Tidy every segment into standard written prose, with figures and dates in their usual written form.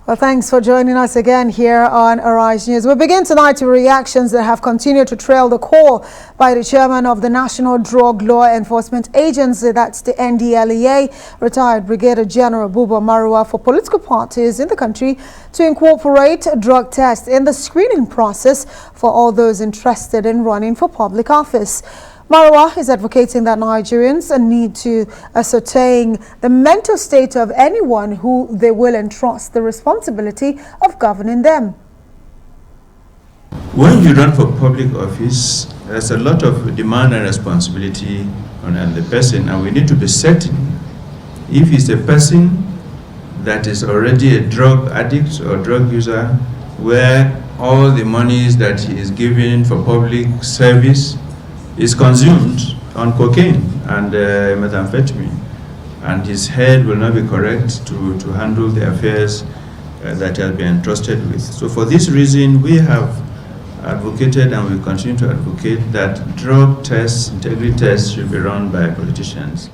Well, thanks for joining us again here on Arise News. We begin tonight with reactions that have continued to trail the call by the chairman of the National Drug Law Enforcement Agency, that's the Ndlea, retired Brigadier General Buba Marwa, for political parties in the country to incorporate drug tests in the screening process for all those interested in running for public office. Marwa is advocating that Nigerians need to ascertain the mental state of anyone who they will entrust the responsibility of governing them. When you run for public office, there's a lot of demand and responsibility on the person, and we need to be certain if he's a person that is already a drug addict or drug user, where all the monies that he is given for public service is consumed on cocaine and methamphetamine, and his head will not be correct to handle the affairs that he has been entrusted with. So for this reason, we have advocated and we continue to advocate that drug tests, integrity tests, should be run by politicians.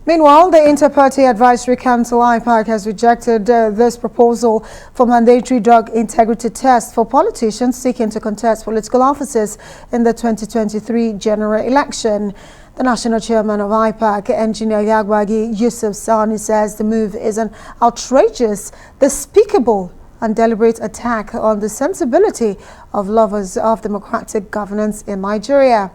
Meanwhile, the Inter-Party Advisory Council IPAC has rejected this proposal for mandatory drug integrity tests for politicians seeking to contest political offices in the 2023 general election. The national chairman of IPAC, Engineer Yagbagi Yusuf Sani, says the move is an outrageous, despicable and deliberate attack on the sensibility of lovers of democratic governance in Nigeria.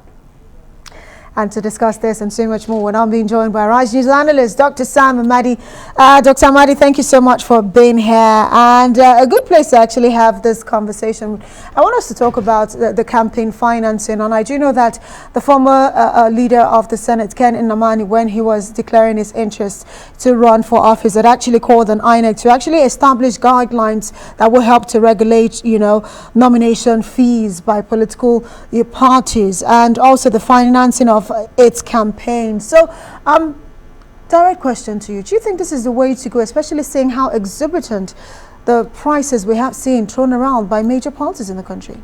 And to discuss this and so much more, we're now being joined by Arise News analyst, Dr. Amadi. Dr. Amadi, thank you so much for being here. And a good place to actually have this conversation. I want us to talk about the campaign financing. And I do know that the former leader of the Senate, Ken Amadi, when he was declaring his interest to run for office, had actually called on INEC to actually establish guidelines that will help to regulate, nomination fees by political parties and also the financing of its campaign. So, direct question to you. Do you think this is the way to go, especially seeing how exorbitant the prices we have seen thrown around by major parties in the country?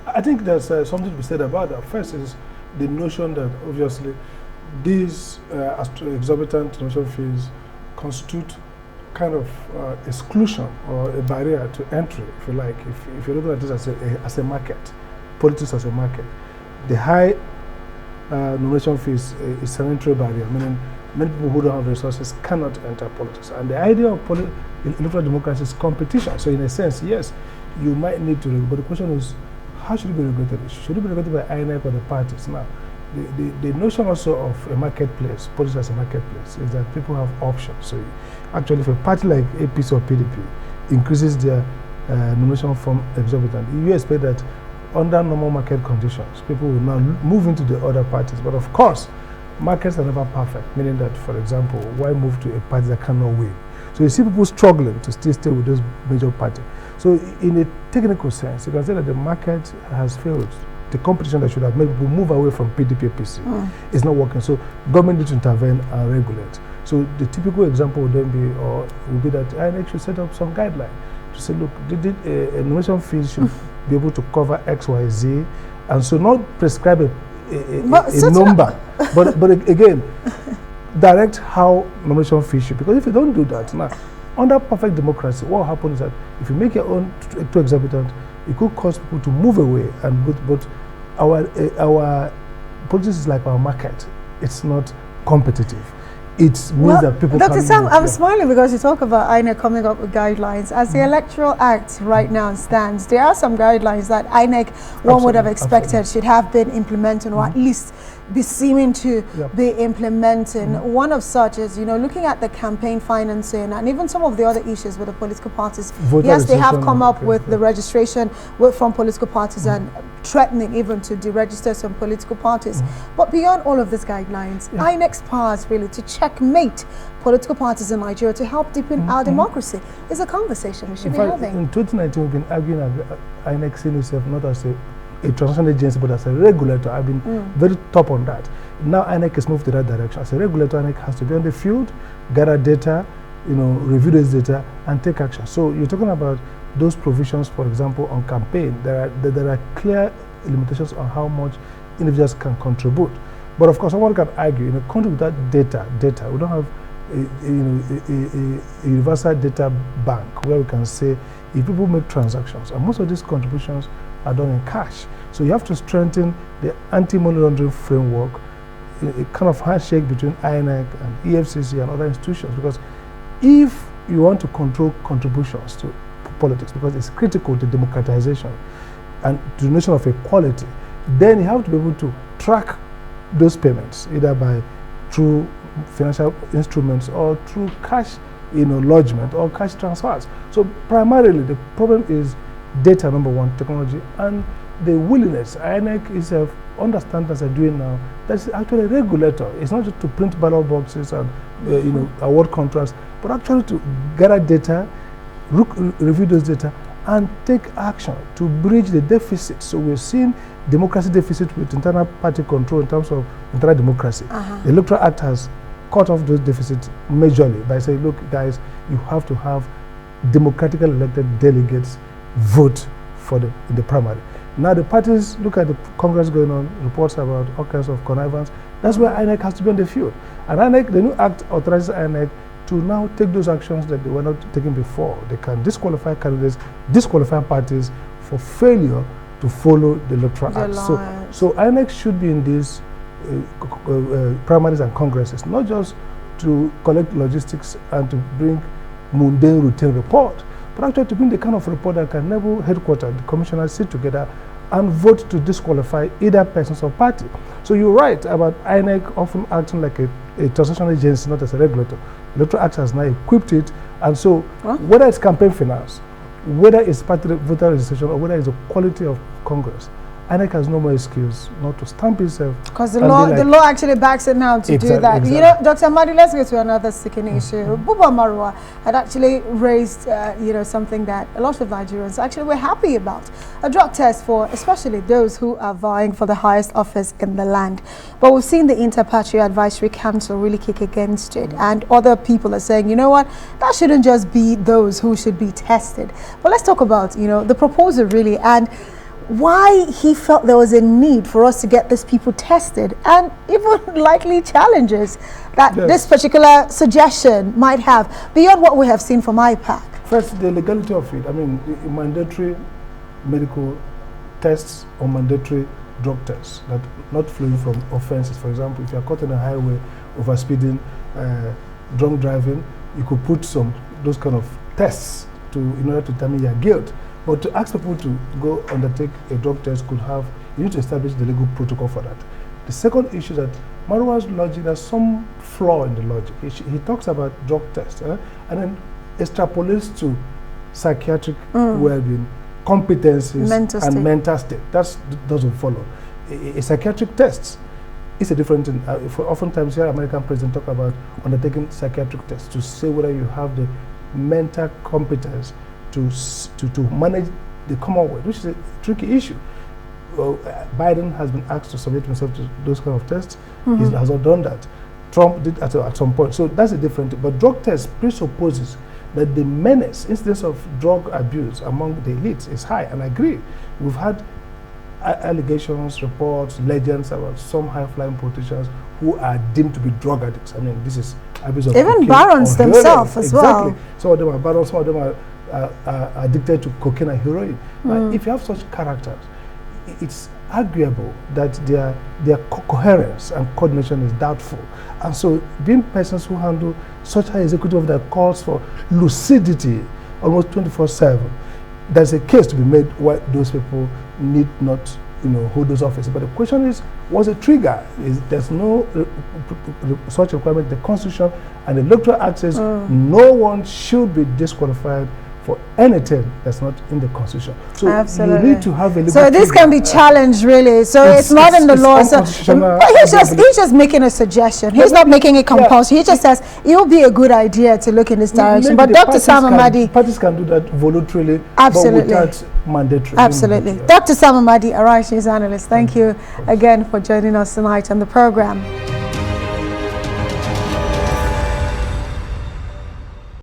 I think there's something to be said about that. First is the notion that obviously these exorbitant nomination fees constitute kind of exclusion or a barrier to entry, if you like. If you look at this as a market, politics as a market, the high nomination fees is an entry barrier, meaning many people who don't have resources cannot enter politics. And the idea of electoral democracy is competition. So in a sense, yes, you might need to regulate, but the question is, how should it be regulated? Should it be regulated by INEC or the parties? Now, the notion also of a marketplace, politics as a marketplace, is that people have options. So actually, if a party like APC or PDP increases their nomination from exorbitant, you expect that under normal market conditions, people will now move into the other parties. But of course, markets are never perfect, meaning that, for example, why move to a party that cannot win? So you see people struggling to still stay with those major parties. So in a technical sense, you can say that the market has failed. The competition that should have made people move away from PDP, APC is not working. So government needs to intervene and regulate. So the typical example would then be, would be that INEC should set up some guideline to say, look, a nomination fee should be able to cover X, Y, Z, and so not prescribe a number, but again, direct how nomination fees should. Because if you don't do that, now, under perfect democracy, what will happen is that if you make your own too exorbitant, it could cause people to move away. And but our politics is like our market; it's not competitive. It means that people. Dr. Sam, I'm smiling because you talk about INEC coming up with guidelines. As the Electoral Act right now stands, there are some guidelines that INEC, one would have expected, should have been implemented, or at least be seeming to be implementing. One of such is, looking at the campaign financing and even some of the other issues with the political parties. Yes, they have come up with the registration from political parties and threatening even to deregister some political parties. But beyond all of these guidelines, INEC's powers really to checkmate political parties in Nigeria to help deepen our democracy is a conversation we should be having. In 2019, we've been arguing about INEC seeing itself not as a transition agency, but as a regulator. I've been very top on that. Now INEC has moved to that direction. As a regulator, INEC has to be on the field, gather data, review this data, and take action. So you're talking about those provisions, for example, on campaign. There are clear limitations on how much individuals can contribute. But of course, someone can argue in a country without data, we don't have a universal data bank where we can say if people make transactions, and most of these contributions are done in cash. So you have to strengthen the anti-money laundering framework, a kind of handshake between INEC and EFCC and other institutions, because if you want to control contributions to politics, because it's critical to democratization and to the notion of equality, then you have to be able to track those payments, either by through financial instruments or through cash, lodgement or cash transfers. So primarily the problem is data, number one, technology, and the willingness. INEC itself understands, as they're doing now, that's actually a regulator. It's not just to print ballot boxes and award contracts, but actually to gather data, review those data, and take action to bridge the deficit. So we're seeing democracy deficit with internal party control in terms of internal democracy. The Electoral Act has cut off those deficits majorly by saying, look, guys, you have to have democratically elected delegates vote for in the primary. Now the parties look at the Congress going on, reports about all kinds of connivance. That's where INEC has to be on the field. And INEC, the new act authorizes INEC to now take those actions that they were not taking before. They can disqualify candidates, disqualify parties for failure to follow the Electoral Act. So INEC should be in these primaries and congresses, not just to collect logistics and to bring mundane routine report, but actually to bring the kind of report that can enable headquarters, the commissioners sit together and vote to disqualify either persons or party. So you're right about INEC often acting like a transaction agency, not as a regulator. The Electoral Act has now equipped it, and so whether it's campaign finance, whether it's party voter registration, or whether it's the quality of Congress, INEC has no more excuse not to stamp itself. Because the law actually backs it now to do that. Exactly. You know, Dr. Amadi, let's go to another sticking issue. Buba Marwa had actually raised, something that a lot of Nigerians actually were happy about. A drug test for especially those who are vying for the highest office in the land. But we've seen the Inter-Party Advisory Council really kick against it. And other people are saying, you know what, that shouldn't just be those who should be tested. But let's talk about, the proposal really, and why he felt there was a need for us to get these people tested, and even likely challenges that this particular suggestion might have, beyond what we have seen from IPAC. First, the legality of it. I mean, mandatory medical tests or mandatory drug tests that not flowing from offenses. For example, if you're caught on a highway over speeding, drunk driving, you could put those kind of tests in order to determine your guilt. But to ask people to go undertake a drug test you need to establish the legal protocol for that. The second issue is that Marwa's logic, there's some flaw in the logic. He talks about drug tests and then extrapolates to psychiatric well-being, competencies, and mental state. That doesn't follow. A psychiatric test is a different thing. Oftentimes here, American presidents talk about undertaking psychiatric tests to say whether you have the mental competence to manage the Commonwealth, which is a tricky issue. Biden has been asked to submit himself to those kind of tests. He has not done that. Trump did at some point. So that's a different thing. But drug test presupposes that the incidence of drug abuse among the elites is high, and I agree. We've had allegations, reports, legends about some high-flying politicians who are deemed to be drug addicts. I mean, this is abuse of even barons themselves as well. Some of them are barons, some of them are addicted to cocaine and heroin. If you have such characters, it's arguable that their coherence and coordination is doubtful. And so being persons who handle such high executive that calls for lucidity almost 24/7, there's a case to be made why those people need not hold those offices. But the question is, what's the trigger? There's no such requirement. The Constitution and the Electoral Act says no one should be disqualified for anything that's not in the Constitution. So you need to have a legal So this can be challenged, really. So it's not in the law. But he's just making a suggestion. He's not making it compulsory. He just says it will be a good idea to look in this direction. But Dr. Sam Amadi, parties can do that voluntarily, but without mandatory. Absolutely. Dr. Sam Amadi, a Rice News analyst, thank you again for joining us tonight on the program.